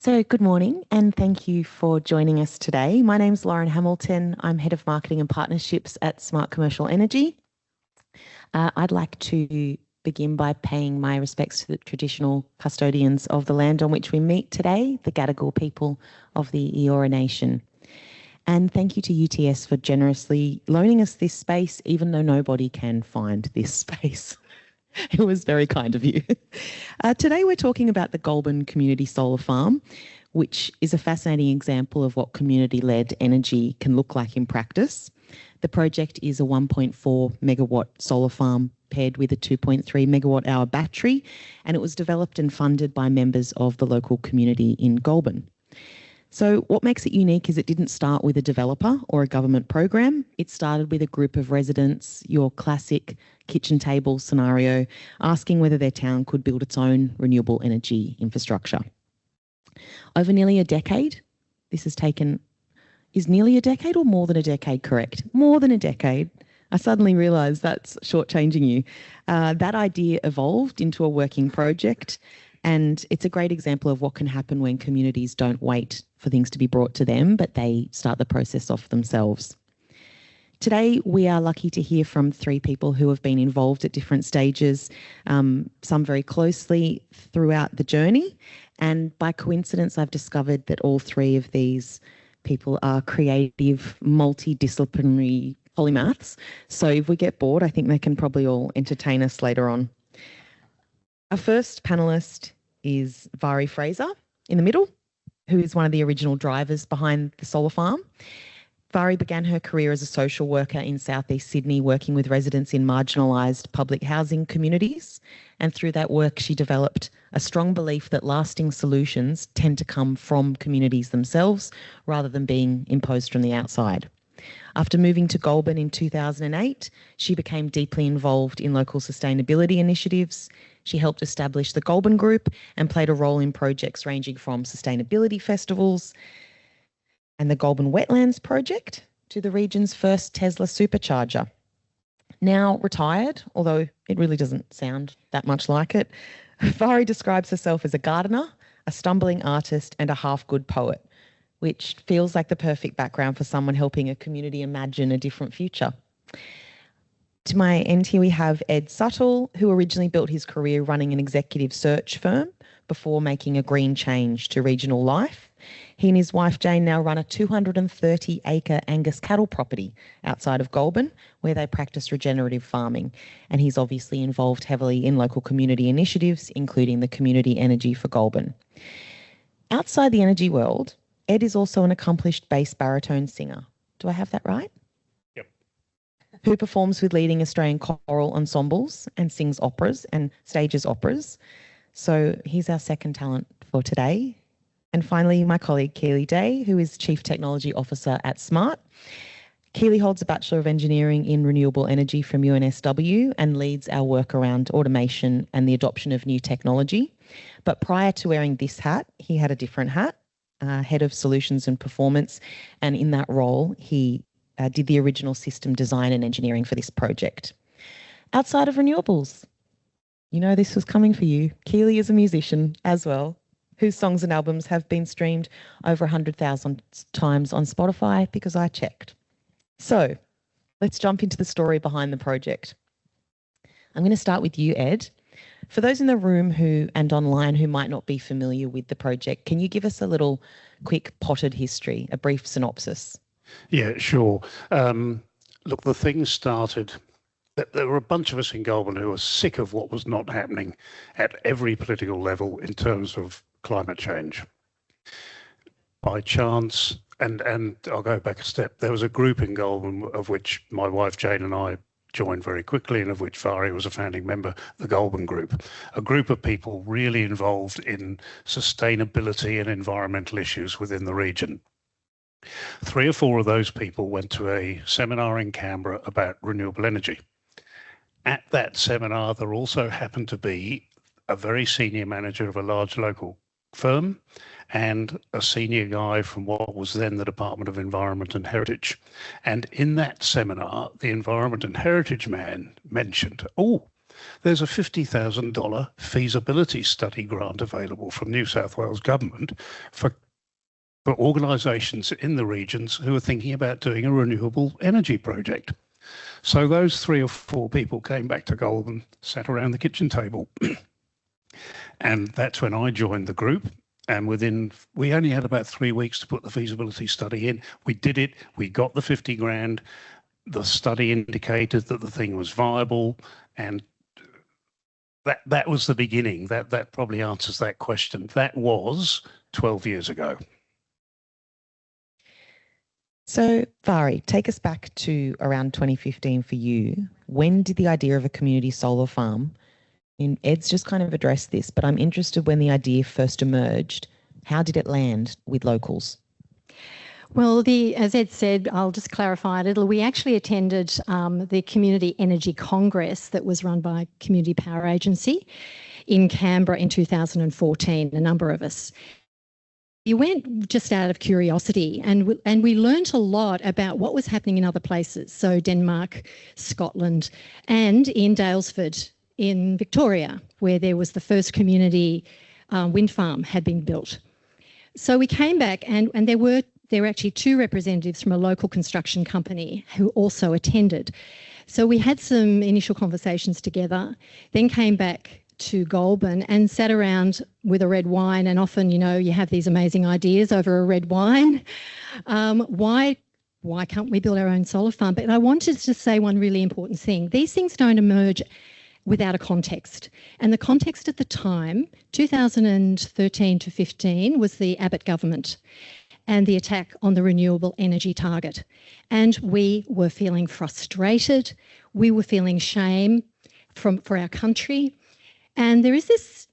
So good morning and thank you for joining us today. My name's Lauren Hamilton. I'm Head of Marketing and Partnerships at Smart Commercial Energy. I'd like to begin by paying my respects to the traditional custodians of the land on which we meet today, the Gadigal people of the Eora Nation. And thank you to UTS for generously loaning us this space, even though nobody can find this space. It was very kind of you. Today we're talking about the Goulburn Community Solar Farm, which is a fascinating example of what community-led energy can look like in practice. The project is a 1.4 megawatt solar farm paired with a 2.3 megawatt hour battery, and it was developed and funded by members of the local community in Goulburn. So what makes it unique is it didn't start with a developer or a government program. It started with a group of residents, your classic kitchen table scenario, asking whether their town could build its own renewable energy infrastructure. Over nearly a decade, this has taken, is nearly a decade or more than a decade correct? More than a decade. I suddenly realised that's shortchanging you. That idea evolved into a working project, and it's a great example of what can happen when communities don't wait for things to be brought to them, but they start the process off themselves. Today, we are lucky to hear from three people who have been involved at different stages, some very closely throughout the journey. And by coincidence, I've discovered that all three of these people are creative, multidisciplinary polymaths. So if we get bored, I think they can probably all entertain us later on. Our first panellist is Mhairi Fraser in the middle, who is one of the original drivers behind the solar farm. Mhairi began her career as a social worker in southeast Sydney, working with residents in marginalised public housing communities. And through that work, she developed a strong belief that lasting solutions tend to come from communities themselves rather than being imposed from the outside. After moving to Goulburn in 2008, she became deeply involved in local sustainability initiatives. She helped establish the Goulburn Group and played a role in projects ranging from sustainability festivals and the Goulburn Wetlands Project to the region's first Tesla supercharger. Now retired, although it really doesn't sound that much like it, Mhairi describes herself as a gardener, a stumbling artist and a half-good poet, which feels like the perfect background for someone helping a community imagine a different future. To my end here we have Ed Suttle, who originally built his career running an executive search firm before making a green change to regional life. He and his wife Jane now run a 230-acre Angus cattle property outside of Goulburn, where they practice regenerative farming. And he's obviously involved heavily in local community initiatives, including the Community Energy for Goulburn. Outside the energy world, Ed is also an accomplished bass baritone singer. Do I have that right? Yep. Who performs with leading Australian choral ensembles and sings operas and stages operas. So he's our second talent for today. And finally, my colleague Kealy Day, who is Chief Technology Officer at Smart. Kealy holds a Bachelor of Engineering in Renewable Energy from UNSW and leads our work around automation and the adoption of new technology. But prior to wearing this hat, he had a different hat, Head of Solutions and Performance. And in that role, he did the original system design and engineering for this project. Outside of renewables, you know this was coming for you. Kealy is a musician as well, whose songs and albums have been streamed over 100,000 times on Spotify because I checked. So let's jump into the story behind the project. I'm going to start with you, Ed. For those in the room and online who might not be familiar with the project, can you give us a little quick potted history, a brief synopsis? Yeah, sure. Look, the thing started, there were a bunch of us in Goulburn who were sick of what was not happening at every political level in terms of climate change. By chance, and I'll go back a step, there was a group in Goulburn of which my wife Jane and I joined very quickly, and of which Mhairi was a founding member, the Goulburn Group, a group of people really involved in sustainability and environmental issues within the region. 3 or 4 of those people went to a seminar in Canberra about renewable energy. At that seminar, there also happened to be a very senior manager of a large local firm and a senior guy from what was then the Department of Environment and Heritage. And in that seminar, the Environment and Heritage man mentioned, oh, There's a $50,000 feasibility study grant available from New South Wales Government for organisations in the regions who are thinking about doing a renewable energy project. So those 3 or 4 people came back to Goulburn, sat around the kitchen table. And that's when I joined the group. And we only had about 3 weeks to put the feasibility study in. We did it, we got the 50 grand. The study indicated that the thing was viable, and that was the beginning. That probably answers that question. That was 12 years ago. So, Mhairi, take us back to around 2015 for you. When did the idea of a community solar farm, and Ed's just kind of addressed this, but I'm interested when the idea first emerged. How did it land with locals? Well, as Ed said, I'll just clarify a little. We actually attended the Community Energy Congress that was run by Community Power Agency in Canberra in 2014, a number of us. We went just out of curiosity, and we learnt a lot about what was happening in other places, so Denmark, Scotland, and in Daylesford in Victoria, where there was the first community wind farm had been built. So we came back, and there were actually 2 representatives from a local construction company who also attended. So we had some initial conversations together, then came back to Goulburn and sat around with a red wine, and often, you know, you have these amazing ideas over a red wine. Why can't we build our own solar farm? But I wanted to say one really important thing. These things don't emerge without a context. And the context at the time, 2013 to 15, was the Abbott government and the attack on the renewable energy target. And we were feeling frustrated. We were feeling shame for our country. And there is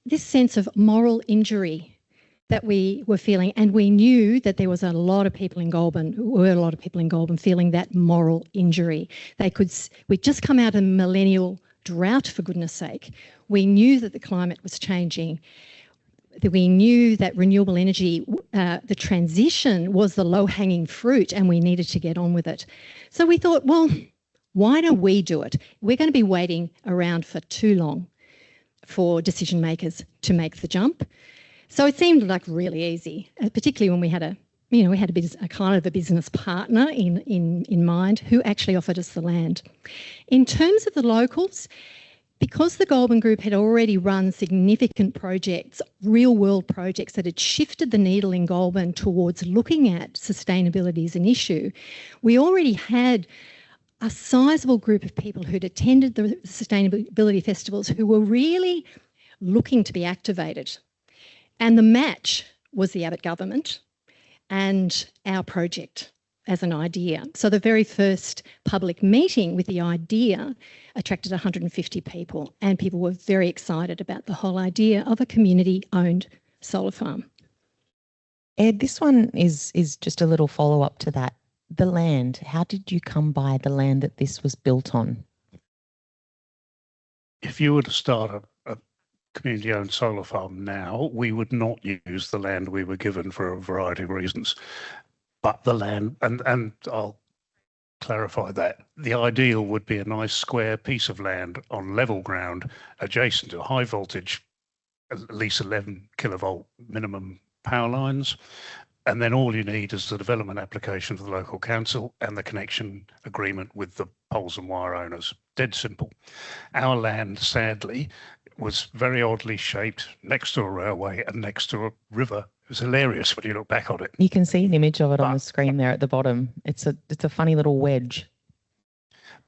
this sense of moral injury that we were feeling. And we knew that there was a lot of people in Goulburn, feeling that moral injury. We'd just come out of a millennial drought, for goodness sake. We knew that the climate was changing. We knew that renewable energy, the transition was the low-hanging fruit, and we needed to get on with it. So we thought, well, why don't we do it? We're going to be waiting around for too long for decision makers to make the jump. So it seemed like really easy, particularly when we had a kind of a business partner in mind who actually offered us the land. In terms of the locals, because the Goulburn Group had already run significant projects, real-world projects that had shifted the needle in Goulburn towards looking at sustainability as an issue, we already had a sizable group of people who'd attended the sustainability festivals who were really looking to be activated. And the match was the Abbott government and our project as an idea. So the very first public meeting with the idea attracted 150 people, and people were very excited about the whole idea of a community-owned solar farm. Ed, this one is just a little follow-up to that. The land, how did you come by the land that this was built on? If you were to start a community-owned solar farm now, we would not use the land we were given for a variety of reasons. But the land, and I'll clarify that, the ideal would be a nice square piece of land on level ground adjacent to high voltage, at least 11 kilovolt minimum power lines. And then all you need is the development application for the local council and the connection agreement with the poles and wire owners. Dead simple. Our land, sadly, was very oddly shaped next to a railway and next to a river. It was hilarious when you look back on it. You can see an image of it on the screen there at the bottom. It's a funny little wedge.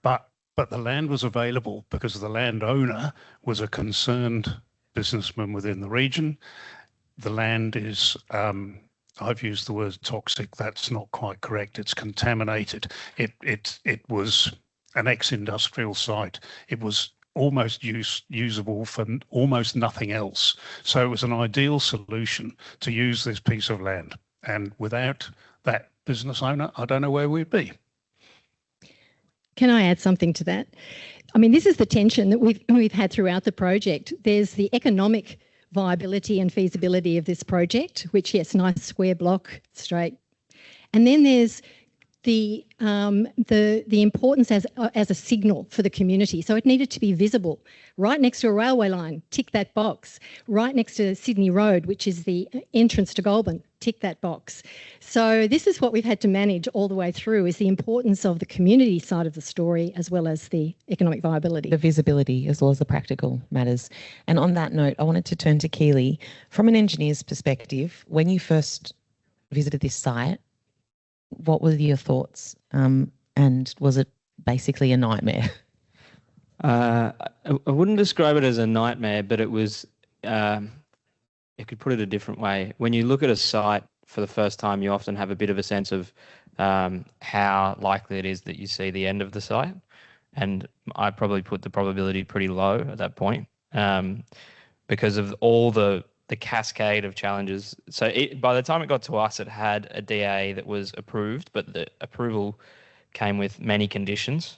But the land was available because the landowner was a concerned businessman within the region. The land is, I've used the word toxic. That's not quite correct. It's contaminated. It was an ex-industrial site. It was almost usable for almost nothing else. So it was an ideal solution to use this piece of land. And without that business owner, I don't know where we'd be. Can I add something to that? I mean, this is the tension that we've had throughout the project. There's the economic viability and feasibility of this project, which, yes, nice square block, straight. And then there's the importance as a signal for the community. So it needed to be visible, right next to a railway line, tick that box. Right next to Sydney Road, which is the entrance to Goulburn, tick that box. So this is what we've had to manage all the way through, is the importance of the community side of the story as well as the economic viability. The visibility as well as the practical matters. And on that note, I wanted to turn to Kealy. From an engineer's perspective, when you first visited this site, what were your thoughts? And was it basically a nightmare? I wouldn't describe it as a nightmare, but it was, you could put it a different way. When you look at a site for the first time, you often have a bit of a sense of how likely it is that you see the end of the site. And I probably put the probability pretty low at that point because of all the cascade of challenges. So by the time it got to us, it had a DA that was approved, but the approval came with many conditions.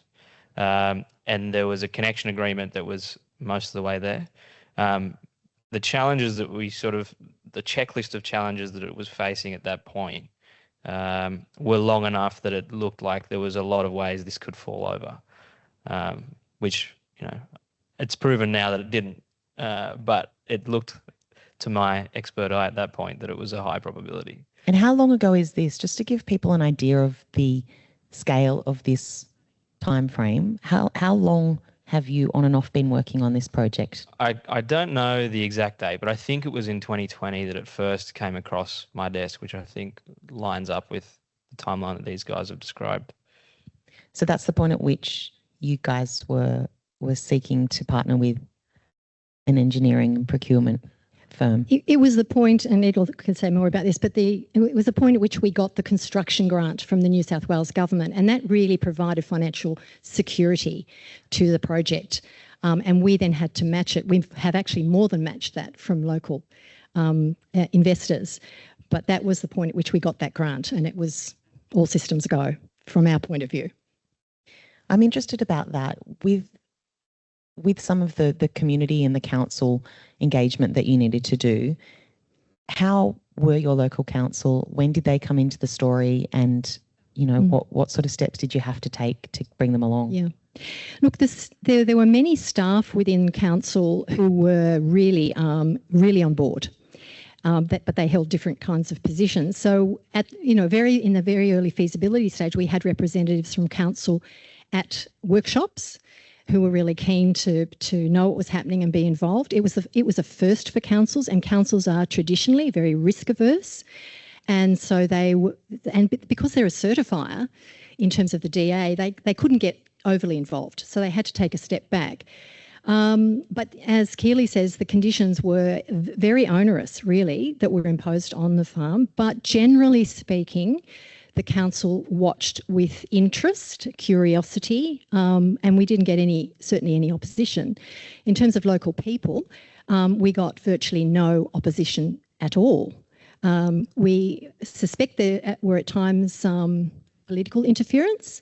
And there was a connection agreement that was most of the way there. The challenges that the checklist of challenges that it was facing at that point were long enough that it looked like there was a lot of ways this could fall over, which, it's proven now that it didn't, but it looked to my expert eye at that point that it was a high probability. And how long ago is this? Just to give people an idea of the scale of this time frame, how long have you on and off been working on this project? I don't know the exact date, but I think it was in 2020 that it first came across my desk, which I think lines up with the timeline that these guys have described. So that's the point at which you guys were seeking to partner with an engineering and procurement firm. It was the point, and Edel can say more about this, but it was the point at which we got the construction grant from the New South Wales government, and that really provided financial security to the project. And we then had to match it. We have actually more than matched that from local investors, but that was the point at which we got that grant, and it was all systems go from our point of view. I'm interested about that. With some of the community and the council engagement that you needed to do, how were your local council? When did they come into the story? And, what sort of steps did you have to take to bring them along? Yeah. Look, there were many staff within council who were really on board, but they held different kinds of positions. So in the very early feasibility stage, we had representatives from council at workshops who were really keen to know what was happening and be involved. It was a first for councils, and councils are traditionally very risk averse, and so because they're a certifier in terms of the DA, they couldn't get overly involved, so they had to take a step back. But as Kealy says, the conditions were very onerous, really, that were imposed on the farm. But generally speaking, the council watched with interest, curiosity, and we didn't get certainly any opposition. In terms of local people, we got virtually no opposition at all. We suspect there were at times political interference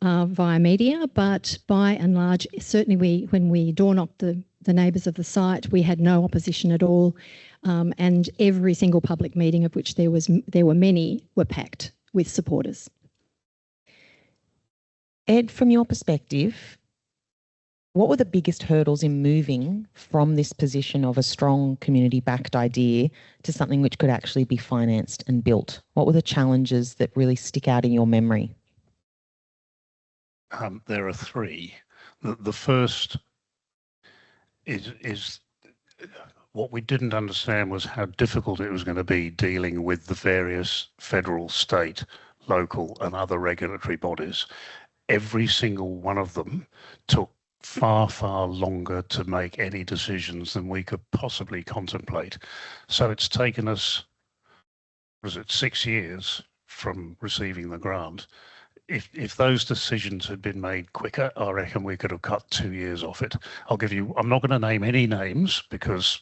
via media, but by and large, certainly when we door knocked the neighbours of the site, we had no opposition at all, and every single public meeting, of which there were many, were packed with supporters. Ed, from your perspective, what were the biggest hurdles in moving from this position of a strong community-backed idea to something which could actually be financed and built? What were the challenges that really stick out in your memory? There are three. The first is what we didn't understand was how difficult it was going to be dealing with the various federal, state, local and other regulatory bodies. Every single one of them took far, far longer to make any decisions than we could possibly contemplate. So it's taken us, 6 years from receiving the grant. If those decisions had been made quicker, I reckon we could have cut 2 years off it. I'm not going to name any names because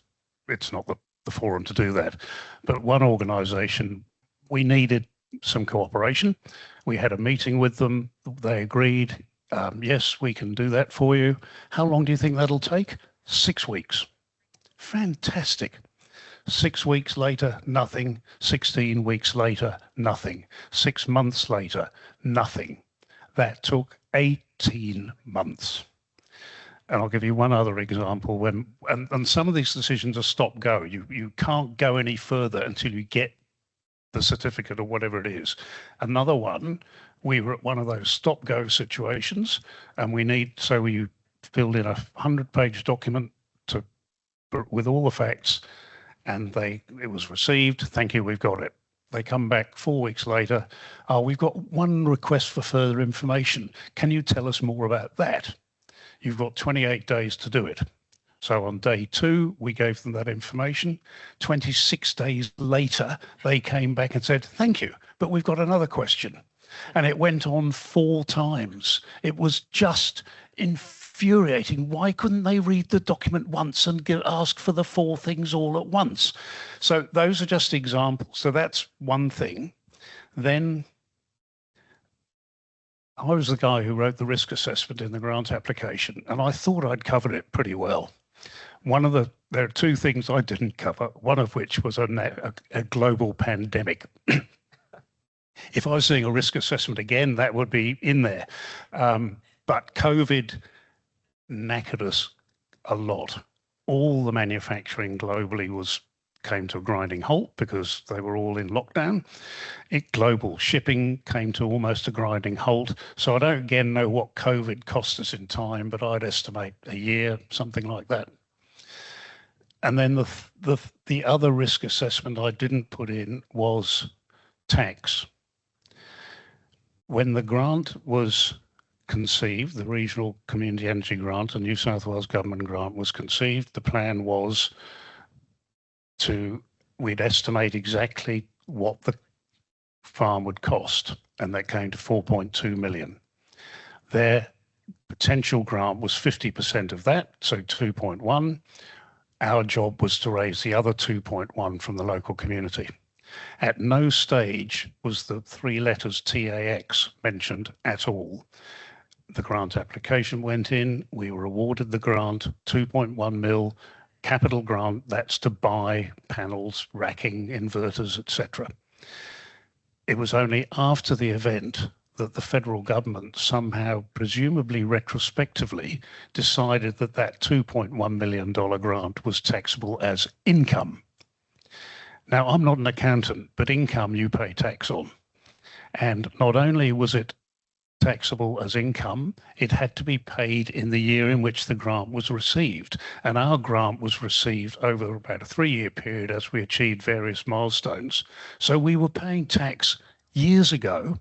it's not the forum to do that. But one organisation, we needed some cooperation. We had a meeting with them. They agreed, yes, we can do that for you. How long do you think that'll take? 6 weeks. Fantastic. 6 weeks later, nothing. 16 weeks later, nothing. 6 months later, nothing. That took 18 months. And I'll give you one other example. And some of these decisions are stop go. You can't go any further until you get the certificate or whatever it is. Another one, we were at one of those stop go situations, and we filled in a 100-page document with all the facts, and it was received. Thank you, we've got it. They come back 4 weeks later. Oh, we've got one request for further information. Can you tell us more about that? You've got 28 days to do it. So on day 2, we gave them that information. 26 days later, they came back and said, thank you, but we've got another question. And it went on 4 times. It was just infuriating. Why couldn't they read the document once and ask for the 4 things all at once? So those are just examples. So that's one thing. Then I was the guy who wrote the risk assessment in the grant application, and I thought I'd covered it pretty well. There are 2 things I didn't cover, one of which was a global pandemic. If I was doing a risk assessment again, that would be in there. But COVID knackered us a lot. All the manufacturing globally came to a grinding halt because they were all in lockdown. Global shipping came to almost a grinding halt. So I don't again know what COVID cost us in time, but I'd estimate a year, something like that. And then the other risk assessment I didn't put in was tax. When the grant was conceived, the Regional Community Energy Grant, the New South Wales Government grant was conceived, the plan was we'd estimate exactly what the farm would cost, and that came to 4.2 million. Their potential grant was 50% of that, so 2.1. Our job was to raise the other 2.1 from the local community. At no stage was the 3 letters TAX mentioned at all. The grant application went in, we were awarded the grant, 2.1 mil, capital grant, that's to buy panels, racking, inverters, etc. It was only after the event that the federal government somehow, presumably retrospectively, decided that that $2.1 million grant was taxable as income. Now, I'm not an accountant, but income you pay tax on. And not only was it taxable as income, it had to be paid in the year in which the grant was received. And our grant was received over about a 3-year period as we achieved various milestones. So we were paying tax years ago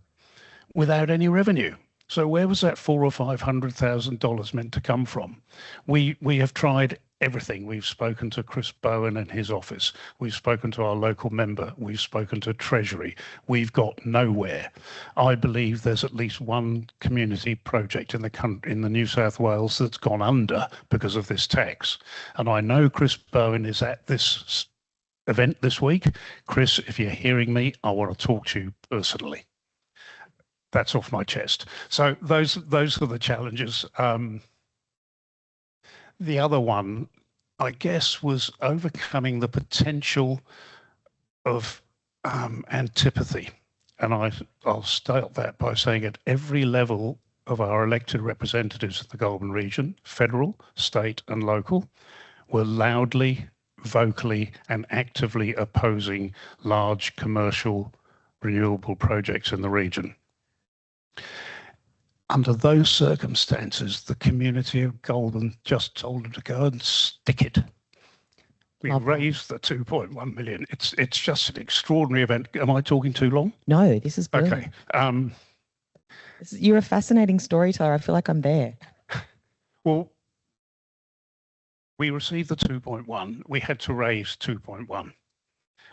without any revenue. So where was that $400,000 or $500,000 meant to come from? We have tried everything. We've spoken to Chris Bowen and his office. We've spoken to our local member. We've spoken to Treasury. We've got nowhere. I believe there's at least one community project in the country, in the New South Wales, that's gone under because of this tax. And I know Chris Bowen is at this event this week. Chris, if you're hearing me, I want to talk to you personally. That's off my chest. So those are the challenges. The other one, I guess, was overcoming the potential of antipathy. And I'll start that by saying at every level of our elected representatives in the Goulburn region, federal, state and local, were loudly, vocally and actively opposing large commercial renewable projects in the region. Under those circumstances, the community of Goulburn just told them to go and stick it. We raised the 2.1 million. It's just an extraordinary event. Am I talking too long? No, this is brilliant. Okay. You're a fascinating storyteller. I feel like I'm there. Well, we received the 2.1. We had to raise 2.1.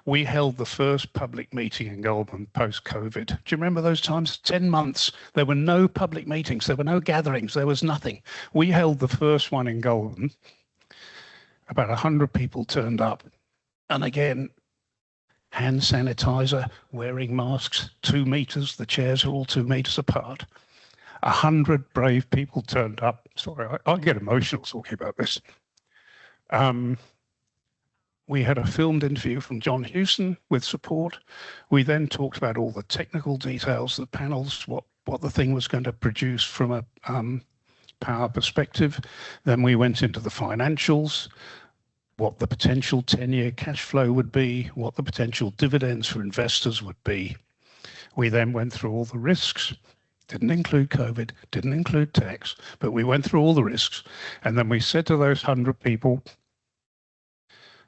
We held the first public meeting in Goulburn post-COVID. Do you remember those times? 10 months. There were no public meetings. There were no gatherings. There was nothing. We held the first one in Goulburn. About 100 people turned up. And again, hand sanitizer, wearing masks, 2 meters. The chairs are all 2 meters apart. 100 brave people turned up. Sorry, I get emotional talking about this. We had a filmed interview from John Hewson with support. We then talked about all the technical details, the panels, what the thing was going to produce from a power perspective. Then we went into the financials, what the potential 10-year cash flow would be, what the potential dividends for investors would be. We then went through all the risks, didn't include COVID, didn't include tax, but we went through all the risks. And then we said to those 100 people,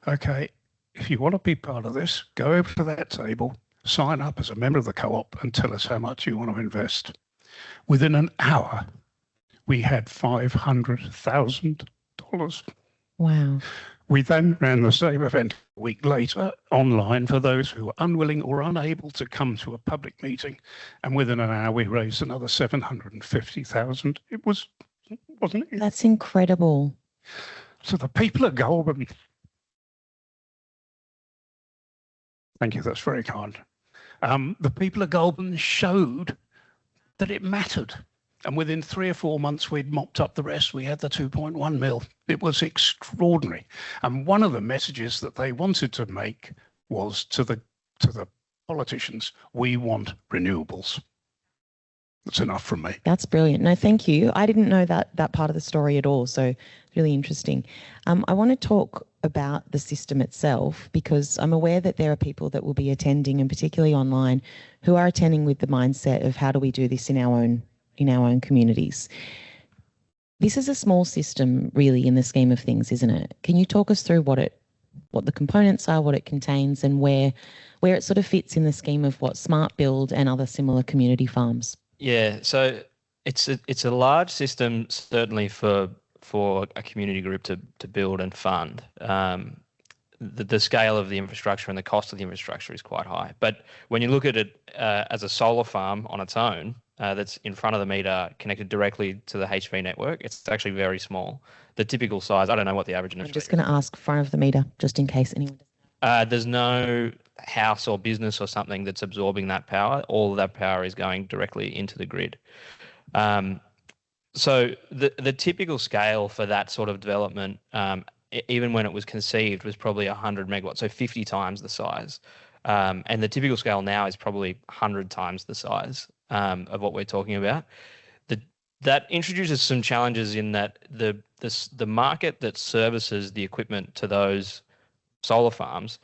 okay, if you want to be part of this, go over to that table, sign up as a member of the co-op and tell us how much you want to invest. Within an hour, we had $500,000. Wow. We then ran the same event a week later online for those who were unwilling or unable to come to a public meeting. And within an hour, we raised another 750,000. It was, wasn't it? That's incredible. So the people of Goulburn, thank you, that's very kind. The people of Goulburn showed that it mattered. And within 3 or 4 months, we'd mopped up the rest. We had the 2.1 mil. It was extraordinary. And one of the messages that they wanted to make was to the politicians, we want renewables. That's enough from me. That's brilliant. No, thank you. I didn't know that part of the story at all. So really interesting. I want to talk about the system itself because I'm aware that there are people that will be attending, and particularly online, who are attending with the mindset of how do we do this in our own communities. This is a small system really in the scheme of things, isn't it? Can you talk us through what the components are, what it contains, and where it sort of fits in the scheme of what Smart build and other similar community farms? Yeah, so it's a large system certainly for a community group to build and fund. The scale of the infrastructure and the cost of the infrastructure is quite high. But when you look at it as a solar farm on its own, that's in front of the meter connected directly to the HV network, it's actually very small. The typical size, I don't know what the average in Australia is. I'm just going to ask front of the meter, just in case anyone doesn't. There's no house or business or something that's absorbing that power. All of that power is going directly into the grid. So the typical scale for that sort of development, even when it was conceived, was probably 100 megawatts, so 50 times the size. And the typical scale now is probably 100 times the size of what we're talking about. That introduces some challenges in that the market that services the equipment to those solar farms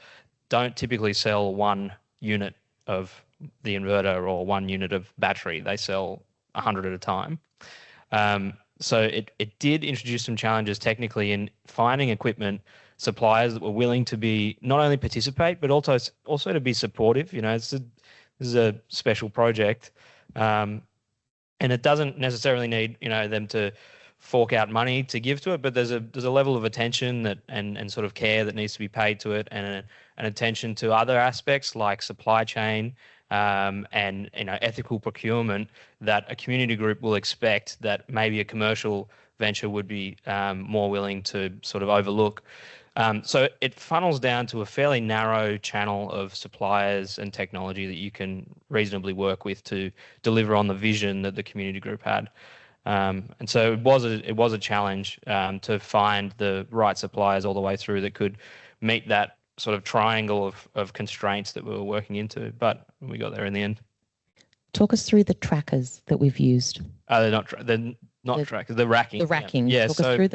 don't typically sell one unit of the inverter or one unit of battery. They sell 100 at a time. So it did introduce some challenges technically in finding equipment suppliers that were willing to be not only participate but also to be supportive. This is a special project, and it doesn't necessarily need them to fork out money to give to it, but there's a level of attention that and sort of care that needs to be paid to it, and an attention to other aspects like supply chain and ethical procurement that a community group will expect that maybe a commercial venture would be more willing to sort of overlook. So it funnels down to a fairly narrow channel of suppliers and technology that you can reasonably work with to deliver on the vision that the community group had. And so it was a challenge to find the right suppliers all the way through that could meet that sort of triangle of constraints that we were working into, but we got there in the end. Talk us through the trackers that we've used. They're not trackers. The racking. The racking. Yeah. Talk us through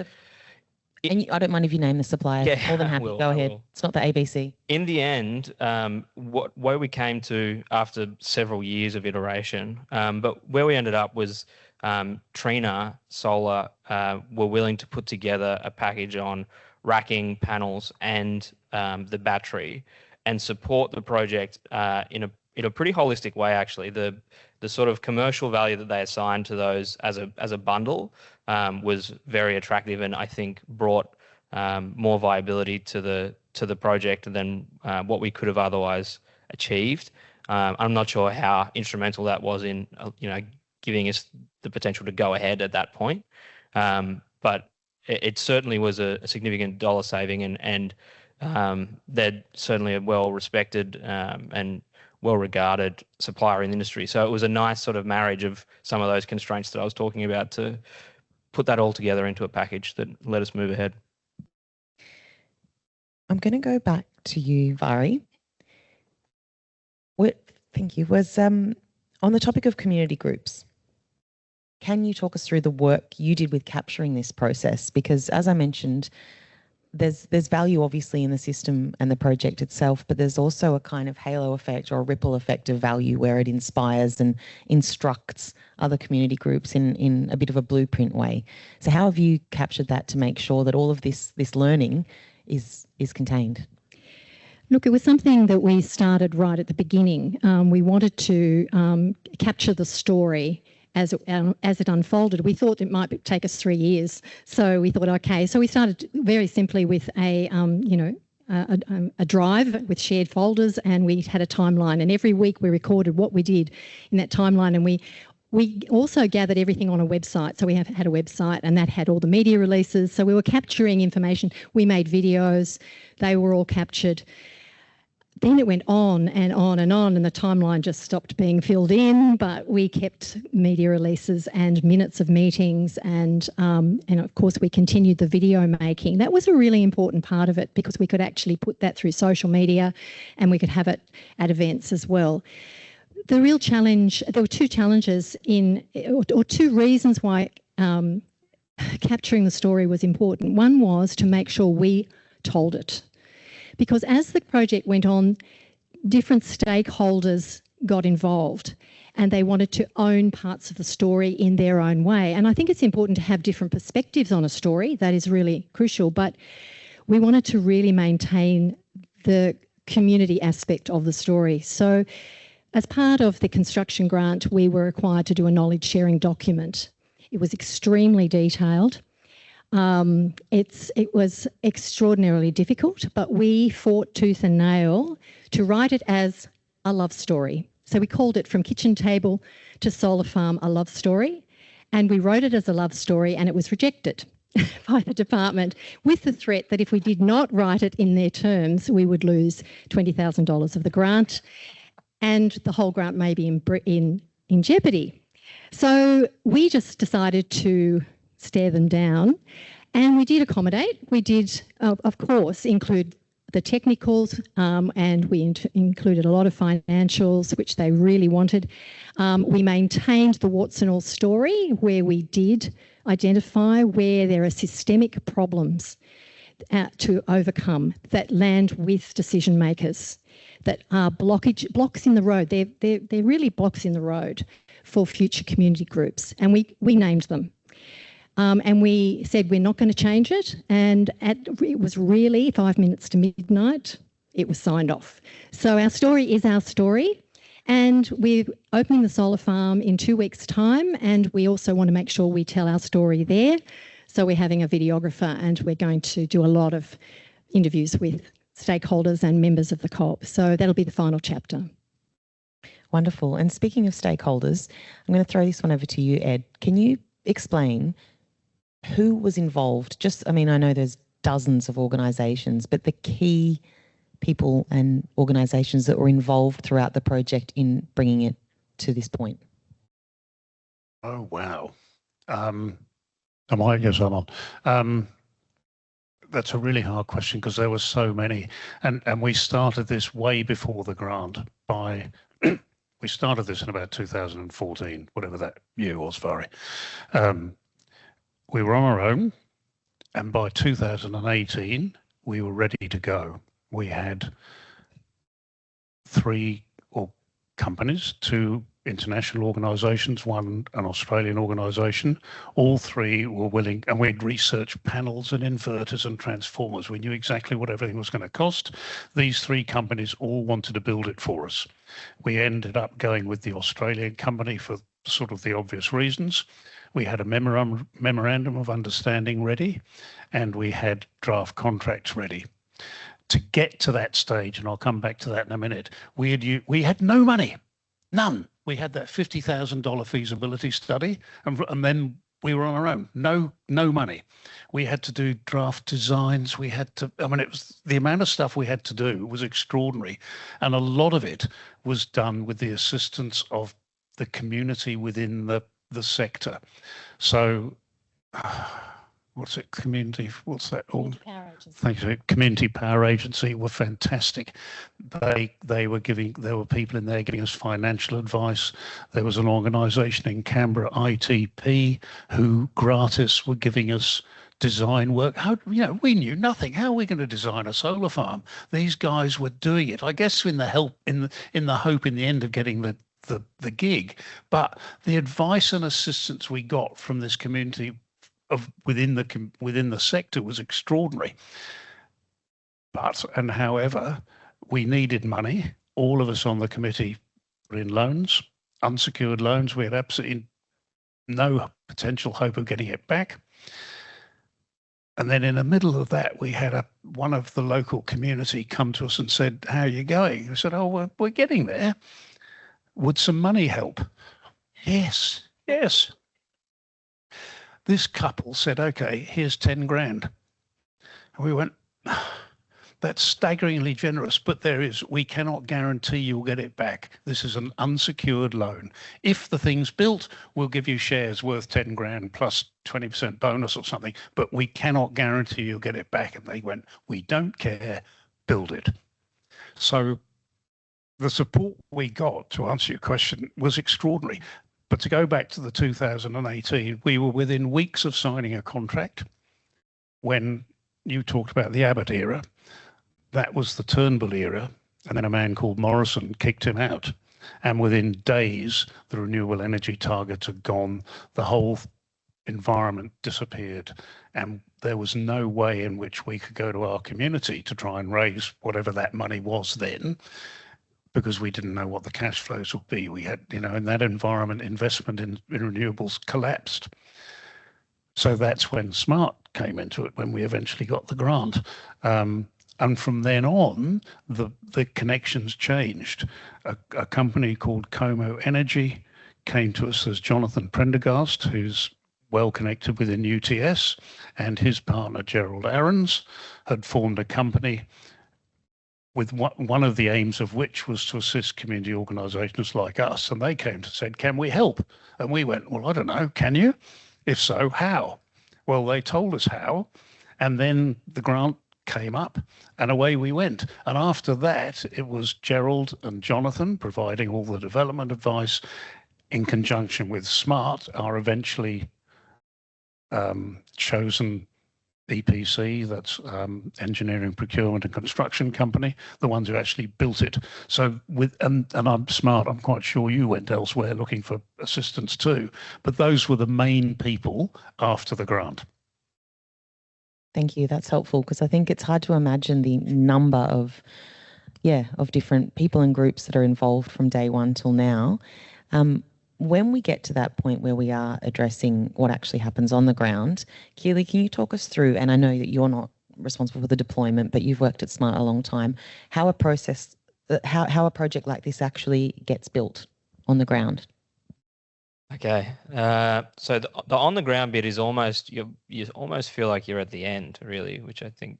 and I don't mind if you name the supplier. Yeah, more than happy. Go ahead. It's not the ABC. In the end, where we came to after several years of iteration, but where we ended up was Trina Solar were willing to put together a package on racking, panels, and the battery, and support the project in a pretty holistic way. Actually, the sort of commercial value that they assigned to those as a bundle was very attractive, and I think brought more viability to the project than what we could have otherwise achieved. I'm not sure how instrumental that was in giving us the potential to go ahead at that point, but it certainly was a significant dollar saving, and they're certainly a well-respected and well-regarded supplier in the industry. So it was a nice sort of marriage of some of those constraints that I was talking about to put that all together into a package that let us move ahead. I'm going to go back to you, Mhairi. Thank you. Was on the topic of community groups, can you talk us through the work you did with capturing this process? Because as I mentioned, there's value obviously in the system and the project itself, but there's also a kind of halo effect or a ripple effect of value where it inspires and instructs other community groups in a bit of a blueprint way. So how have you captured that to make sure that all of this learning is contained? Look, it was something that we started right at the beginning. We wanted to capture the story as it unfolded. We thought it might take us 3 years, so we thought, okay. So we started very simply with a drive with shared folders, and we had a timeline. And every week we recorded what we did in that timeline, and we also gathered everything on a website. So we had a website, and that had all the media releases. So we were capturing information. We made videos. They were all captured. Then it went on and on and on, and the timeline just stopped being filled in, but we kept media releases and minutes of meetings, and of course we continued the video making. That was a really important part of it, because we could actually put that through social media and we could have it at events as well. The real challenge, there were two challenges or two reasons why capturing the story was important. One was to make sure we told it. Because as the project went on, different stakeholders got involved and they wanted to own parts of the story in their own way. And I think it's important to have different perspectives on a story. That is really crucial. But we wanted to really maintain the community aspect of the story. So as part of the construction grant, we were required to do a knowledge sharing document. It was extremely detailed. It was extraordinarily difficult, but we fought tooth and nail to write it as a love story. So we called it From Kitchen Table to Solar Farm, a Love Story, and we wrote it as a love story, and it was rejected by the department with the threat that if we did not write it in their terms, we would lose $20,000 of the grant, and the whole grant may be in jeopardy. So we just decided to stare them down, and we did accommodate. We did, of course, include the technicals, and we included a lot of financials, which they really wanted. We maintained the warts and all story, where we did identify where there are systemic problems to overcome that land with decision makers, that are blocks in the road. They're really blocks in the road for future community groups, and we named them. And we said we're not going to change it, and it was really 5 minutes to midnight, it was signed off. So our story is our story, and we're opening the solar farm in 2 weeks' time, and we also want to make sure we tell our story there. So we're having a videographer, and we're going to do a lot of interviews with stakeholders and members of the co-op. So that'll be the final chapter. Wonderful. And speaking of stakeholders, I'm going to throw this one over to you, Ed. Can you explain who was involved? I know there's dozens of organisations, but the key people and organisations that were involved throughout the project in bringing it to this point. Oh, wow. Yes, I'm on. That's a really hard question, because there were so many. And we started this way before the grant we started this in about 2014, whatever that year was, Mhairi. We were on our own, and by 2018, we were ready to go. We had 3 companies, 2 international organisations, 1 an Australian organisation. All 3 were willing, and we'd researched panels and inverters and transformers. We knew exactly what everything was going to cost. These 3 companies all wanted to build it for us. We ended up going with the Australian company for sort of the obvious reasons. We had a memorandum of understanding ready, and we had draft contracts ready. To get to that stage, and I'll come back to that in a minute, we had no money, none. We had that $50,000 feasibility study, and then we were on our own. No money. We had to do draft designs. We had to. It was the amount of stuff we had to do was extraordinary, and a lot of it was done with the assistance of the community within the sector. So, what's it? Community? What's that called? Thank you. Community Power Agency were fantastic. There were people in there giving us financial advice. There was an organisation in Canberra, ITP, who gratis were giving us design work. We knew nothing. How are we going to design a solar farm? These guys were doing it. I guess in the hope in the end of getting the gig, but the advice and assistance we got from this community within the sector was extraordinary. However, we needed money. All of us on the committee were in loans, unsecured loans. We had absolutely no potential hope of getting it back. And then in the middle of that, we had one of the local community come to us and said, "How are you going?" We said, "Oh, we're getting there. Would some money help?" Yes. This couple said, "Okay, here's 10 grand. And we went, "That's staggeringly generous, but we cannot guarantee you'll get it back. This is an unsecured loan. If the thing's built, we'll give you shares worth 10 grand plus 20% bonus or something, but we cannot guarantee you'll get it back." And they went, "We don't care, build it." So the support we got, to answer your question, was extraordinary. But to go back to the 2018, we were within weeks of signing a contract when you talked about the Abbott era. That was the Turnbull era. And then a man called Morrison kicked him out. And within days, the renewable energy targets had gone. The whole environment disappeared. And there was no way in which we could go to our community to try and raise whatever that money was then, because we didn't know what the cash flows would be. We had, in that environment, investment in renewables collapsed. So that's when SMART came into it, when we eventually got the grant. And from then on, the connections changed. A company called Como Energy came to us as Jonathan Prendergast, who's well connected within UTS, and his partner, Gerald Aarons, had formed a company with one of the aims of which was to assist community organisations like us. And they came to said, "Can we help?" And we went, "Well, I don't know, can you? If so, how?" Well, they told us how, and then the grant came up and away we went. And after that, it was Gerald and Jonathan providing all the development advice in conjunction with SMART, our eventually chosen EPC, that's engineering, procurement and construction company, the ones who actually built it. So and I'm SMART, I'm quite sure you went elsewhere looking for assistance too, but those were the main people after the grant. Thank you. That's helpful, because I think it's hard to imagine the number of different people and groups that are involved from day one till now. When we get to that point where we are addressing what actually happens on the ground, Kealy, can you talk us through, and I know that you're not responsible for the deployment, but you've worked at SMART a long time, how a project like this actually gets built on the ground? Okay, so the on the ground bit is almost, you almost feel like you're at the end, really, which I think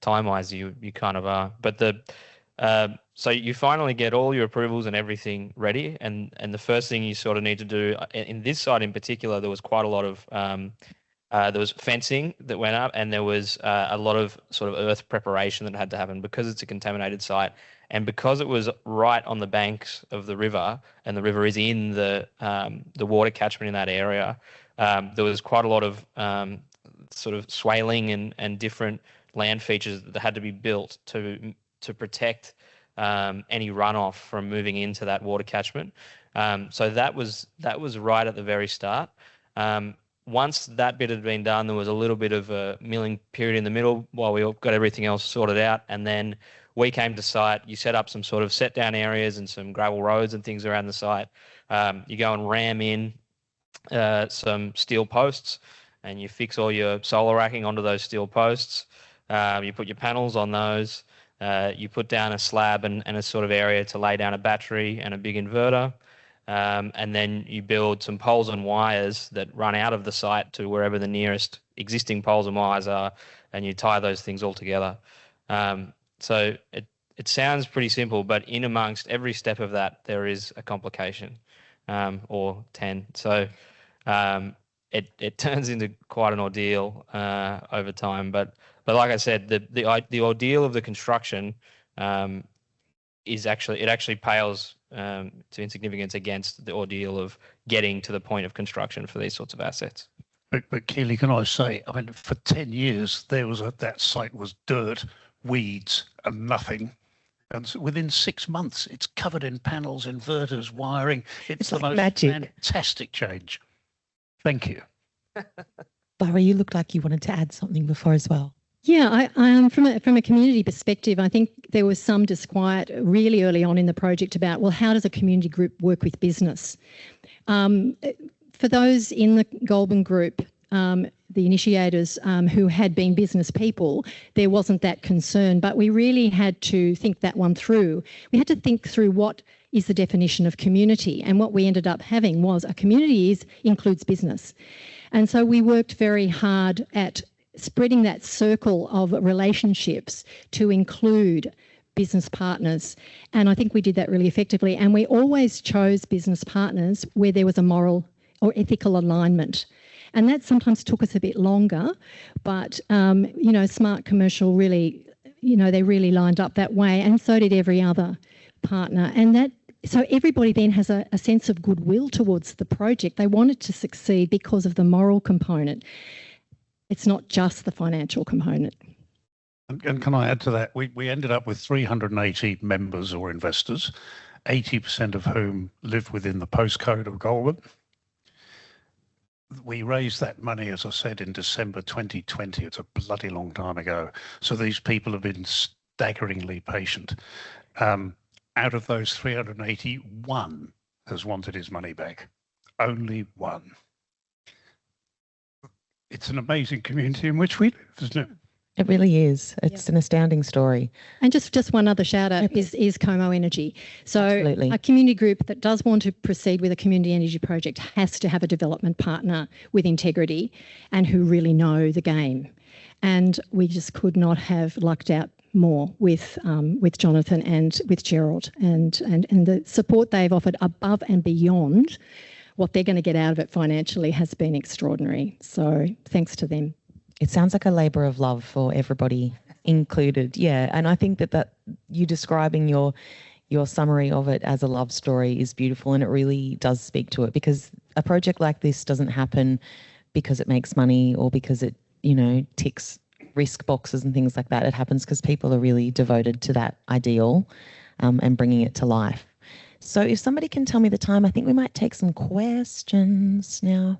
time-wise you kind of are. But so you finally get all your approvals and everything ready, and the first thing you sort of need to do in this site in particular, there was quite a lot of there was fencing that went up, and there was a lot of sort of earth preparation that had to happen because it's a contaminated site. And because it was right on the banks of the river, and the river is in the water catchment in that area, there was quite a lot of sort of swaling and different land features that had to be built to protect any runoff from moving into that water catchment. So that was right at the very start. Once that bit had been done, there was a little bit of a milling period in the middle while we all got everything else sorted out, and then we came to site. You set up some sort of set down areas and some gravel roads and things around the site. You go and ram in some steel posts, and you fix all your solar racking onto those steel posts. You put your panels on those. You put down a slab and a sort of area to lay down a battery and a big inverter. And then you build some poles and wires that run out of the site to wherever the nearest existing poles and wires are, and you tie those things all together. So it sounds pretty simple, but in amongst every step of that, there is a complication, or 10. So it turns into quite an ordeal over time. But like I said, the ordeal of the construction it actually pales to insignificance against the ordeal of getting to the point of construction for these sorts of assets. But Kealy, can I say, I mean, for 10 years, that site was dirt, weeds, and nothing. And so within 6 months, it's covered in panels, inverters, wiring. It's the like most magic. Fantastic change. Thank you. Mhairi, you looked like you wanted to add something before as well. Yeah, I from a community perspective, I think there was some disquiet really early on in the project about, well, how does a community group work with business? For those in the Goulburn group, the initiators who had been business people, there wasn't that concern, but we really had to think that one through. We had to think through what is the definition of community, and what we ended up having was a community includes business. And so we worked very hard at spreading that circle of relationships to include business partners. And I think we did that really effectively. And we always chose business partners where there was a moral or ethical alignment. And that sometimes took us a bit longer, but, Smart Commercial really, they really lined up that way, and so did every other partner. And so everybody then has a sense of goodwill towards the project. They want it to succeed because of the moral component. It's not just the financial component. And can I add to that? We ended up with 380 members or investors, 80% of whom live within the postcode of Goulburn. We raised that money, as I said, in December 2020. It's a bloody long time ago. So these people have been staggeringly patient. Out of those 380, one has wanted his money back. Only one. It's an amazing community in which we live, isn't it? It really is. It's an astounding story. And just one other shout out is CAWSYD Energy. So Absolutely. A community group that does want to proceed with a community energy project has to have a development partner with integrity and who really know the game. And we just could not have lucked out more with Jonathan and with Gerald, and the support they've offered above and beyond what they're going to get out of it financially has been extraordinary. So thanks to them. It sounds like a labour of love for everybody included. Yeah, and I think that you describing your summary of it as a love story is beautiful, and it really does speak to it, because a project like this doesn't happen because it makes money or because it, ticks risk boxes and things like that. It happens because people are really devoted to that ideal and bringing it to life. So if somebody can tell me the time, I think we might take some questions now.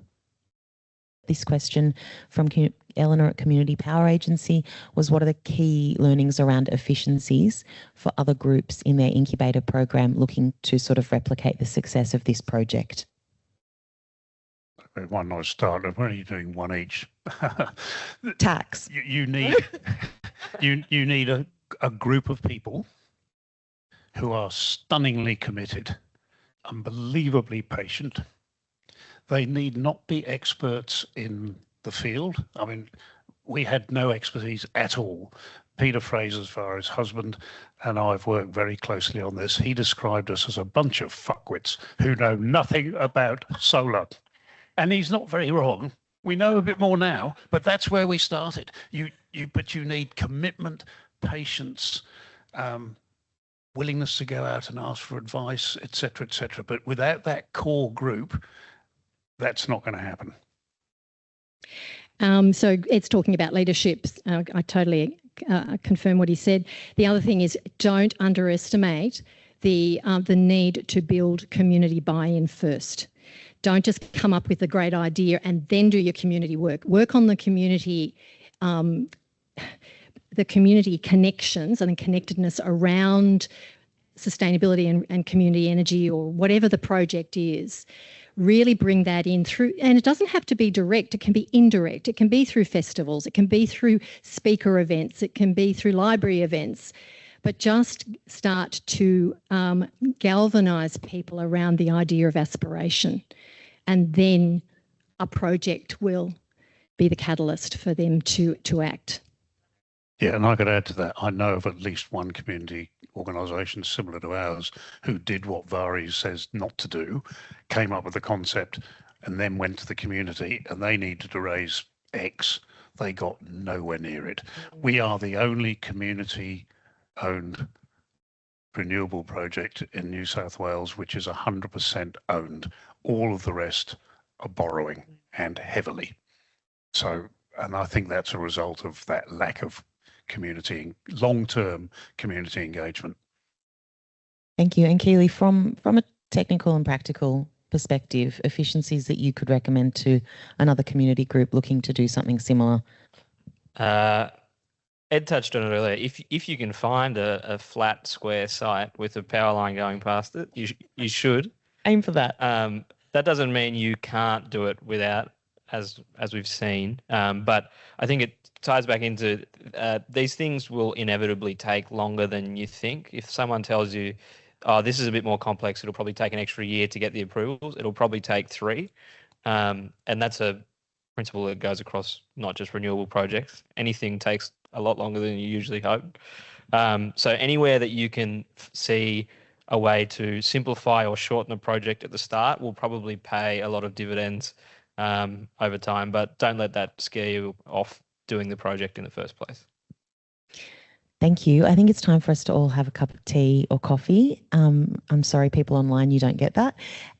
This question from Eleanor at Community Power Agency was, what are the key learnings around efficiencies for other groups in their incubator program looking to sort of replicate the success of this project? Why not start? When are you doing one each? Tax. You need you need a group of people who are stunningly committed, unbelievably patient. They need not be experts in the field. I mean, we had no expertise at all. Peter Fraser, as far as husband, and I've worked very closely on this. He described us as a bunch of fuckwits who know nothing about solar. And he's not very wrong. We know a bit more now, but that's where we started. But you need commitment, patience, willingness to go out and ask for advice, etc., etc. But without that core group, that's not going to happen. So it's talking about leadership. I totally confirm what he said. The other thing is, don't underestimate the need to build community buy-in first. Don't just come up with a great idea and then do your community work. Work on the community connections and the connectedness around sustainability and community energy, or whatever the project is. Really bring that in through, and it doesn't have to be direct, it can be indirect. It can be through festivals, it can be through speaker events, it can be through library events, but just start to galvanise people around the idea of aspiration, and then a project will be the catalyst for them to act. Yeah, and I could add to that. I know of at least one community organisation similar to ours who did what Mhairi says not to do, came up with the concept, and then went to the community and they needed to raise X, they got nowhere near it. We are the only community-owned renewable project in New South Wales which is 100% owned. All of the rest are borrowing, and heavily. So, and I think that's a result of that lack of long-term community engagement. Thank you. And Kealy, from a technical and practical perspective, efficiencies that you could recommend to another community group looking to do something similar? Ed touched on it earlier. If you can find a flat square site with a power line going past it, you should aim for that. That doesn't mean you can't do it without, as we've seen. But I think it ties back into these things will inevitably take longer than you think. If someone tells you, oh, this is a bit more complex, it'll probably take an extra year to get the approvals, it'll probably take 3. And that's a principle that goes across not just renewable projects. Anything takes a lot longer than you usually hope. So anywhere that you can see a way to simplify or shorten a project at the start will probably pay a lot of dividends over time, but don't let that scare you off doing the project in the first place. Thank you. I think it's time for us to all have a cup of tea or coffee. I'm sorry, people online, you don't get that.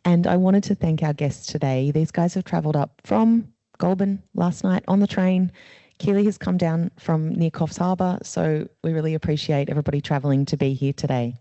And I wanted to thank our guests today. These guys have travelled up from Goulburn last night on the train. Kealy has come down from near Coffs Harbour, so we really appreciate everybody travelling to be here today.